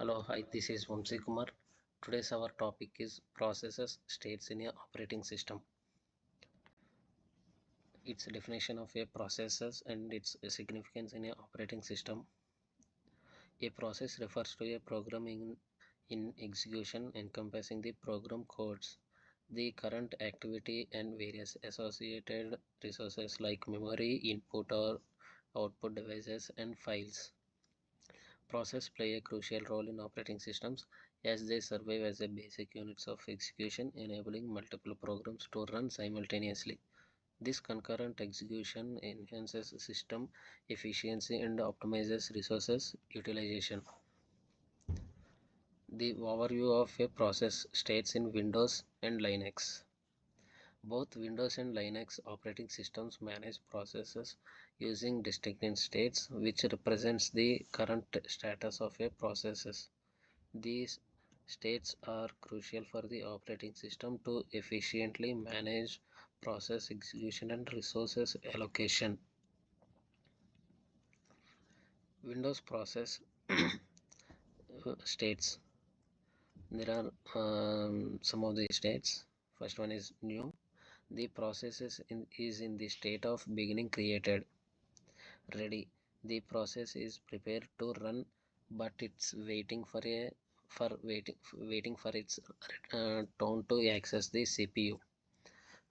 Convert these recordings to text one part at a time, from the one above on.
Hello, hi, this is Vamsi Kumar. Today's our topic is processes states in a operating system. Its definition of a processes and its significance in a operating system. A process refers to a program in execution encompassing the program codes, the current activity and various associated resources like memory, input or output devices and files. Process play a crucial role in operating systems as they serve as a basic units of execution, enabling multiple programs to run simultaneously. This concurrent execution enhances system efficiency and optimizes resources utilization. The overview of a process states in Windows and Linux. Both Windows and Linux operating systems manage processes using distinct states, which represents the current status of a process. These states are crucial for the operating system to efficiently manage process execution and resources allocation. Windows process states. There are some of the states. First one is new. The process is in the state of beginning created. Ready. The process is prepared to run, but it's waiting for waiting for its turn to access the CPU.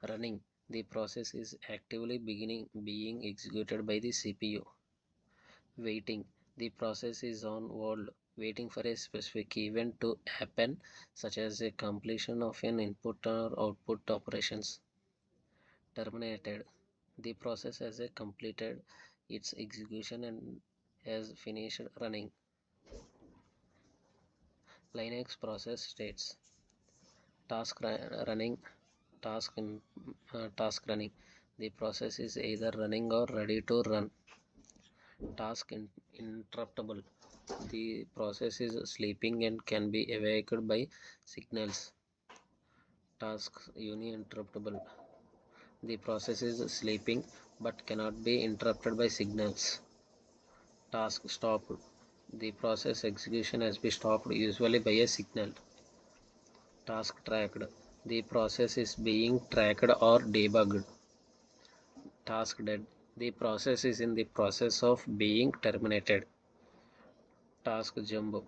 Running. The process is actively being executed by the CPU. Waiting. The process is on hold, waiting for a specific event to happen, such as a completion of an input or output operations. Terminated. The process has completed its execution and has finished running. Linux process states. Running. Task running. The process is either running or ready to run. Interruptible. The process is sleeping and can be awakened by signals. Tasks uninterruptible. The process is sleeping but cannot be interrupted by signals. Task stopped. The process execution has been stopped usually by a signal. Task tracked. The process is being tracked or debugged. Task dead. The process is in the process of being terminated. Task jumbo.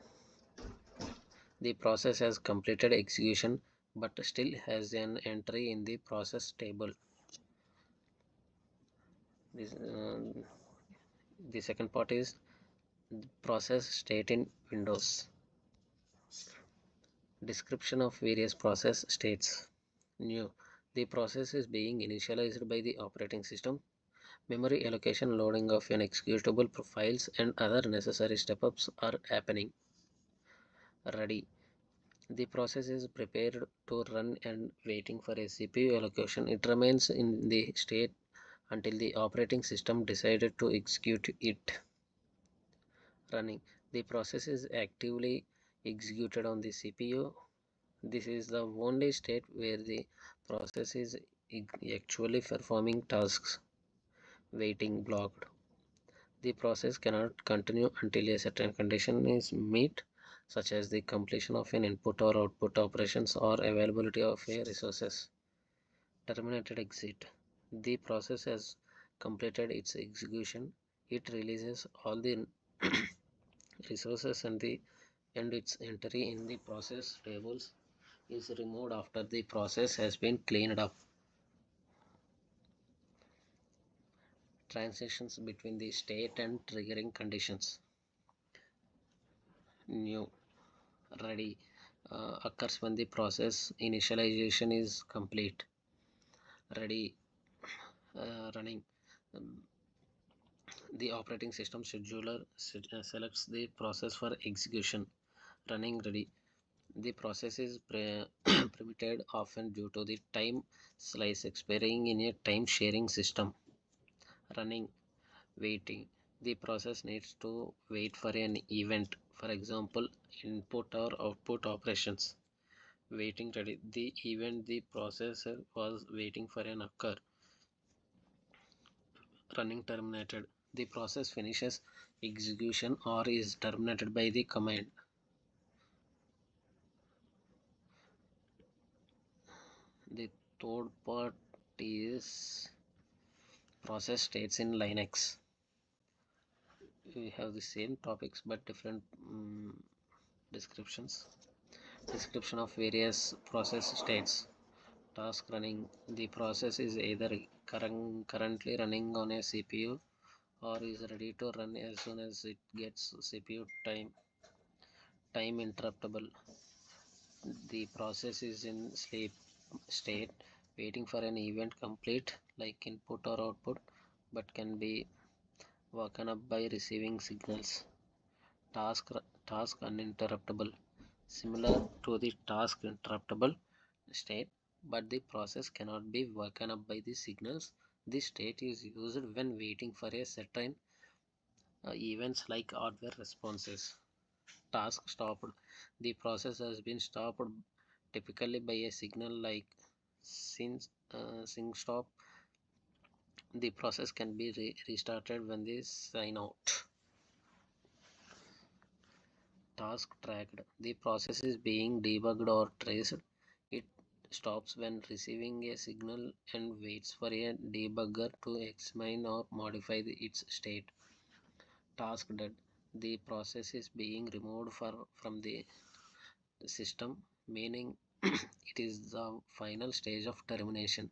The process has completed execution but still has an entry in the process table. This, the second part is process state in Windows. Description of various process states. New. The process is being initialized by the operating system. Memory allocation, loading of an executable files and other necessary step-ups are happening. Ready. The process is prepared to run and waiting for a CPU allocation. It remains in the state until the operating system decided to execute it. Running. The process is actively executed on the CPU. This is the only state where the process is actually performing tasks. Waiting blocked. The process cannot continue until a certain condition is met, such as the completion of an input or output operations or availability of a resources. Terminated exit. The process has completed its execution. It releases all the resources and its entry in the process tables is removed after the process has been cleaned up. Transitions between the state and triggering conditions. New. Ready occurs when the process initialization is complete. Ready. Running. Um, the operating system scheduler selects the process for execution. Running. Ready. The process is preempted often due to the time slice expiring in a time sharing system. Running. Waiting. The process needs to wait for an event, for example input or output operations. Waiting. Ready. The event the processor was waiting for an occur. Running. Terminated. The process finishes execution or is terminated by the command. The third part is process states in Linux. We have the same topics but different descriptions. Description of various process states. Task running. The process is either currently running on a CPU or is ready to run as soon as it gets CPU time interruptible. The process is in sleep state, waiting for an event complete like input or output, but can be woken up by receiving signals. Task task uninterruptible, similar to the task interruptible state, but the process cannot be woken up by the signals. This state is used when waiting for a certain events like hardware responses. Task stopped. The process has been stopped typically by a signal like sync stop. The process can be restarted when they sign out. Task tracked. The process is being debugged or traced. It stops when receiving a signal and waits for a debugger to examine or modify its state. Task dead. The process is being removed from the system, meaning it is the final stage of termination.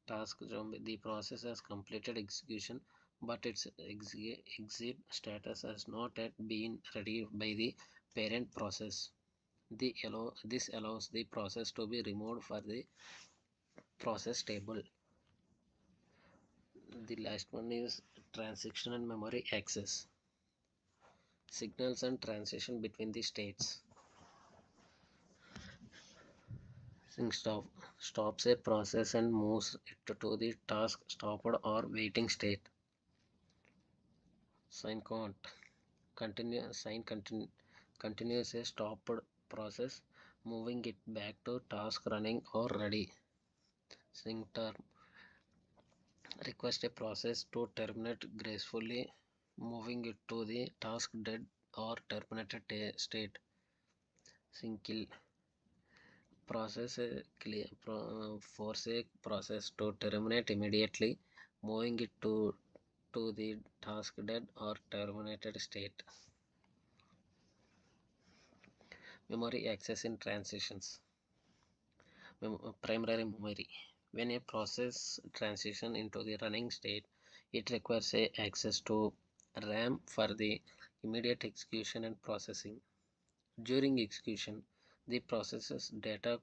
Task zombie. The process has completed execution, but its exit status has not yet been ready by the parent process. This allows the process to be removed for the process table. The last one is transition and memory access. Signals and transition between the states. Sync stop stops a process and moves it to the task stopped or waiting state. Sign count. Continues a stopped process, moving it back to task running or ready. Sync term. Request a process to terminate gracefully, moving it to the task dead or terminated state. Sync kill. Force a process to terminate immediately, moving it to the task dead or terminated state. Memory access in transitions. Primary memory. When a process transitions into the running state, it requires a access to RAM for the immediate execution and processing. During execution, the process's data,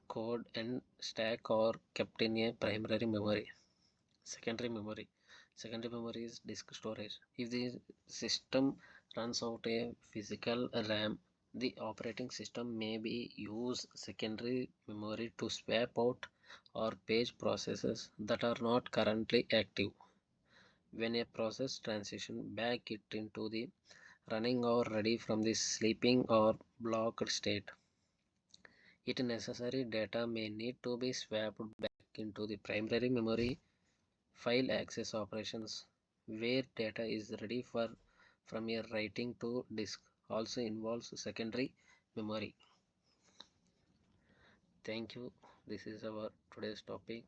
code, and stack are kept in a primary memory. Secondary memory. Secondary memory is disk storage. If the system runs out a physical RAM, the operating system may be use secondary memory to swap out or page processes that are not currently active. When a process transition back it into the running or ready from the sleeping or blocked state, its necessary data may need to be swapped back into the primary memory. File access operations, where data is ready from a writing to disk, also involves secondary memory. Thank you. This is our today's topic.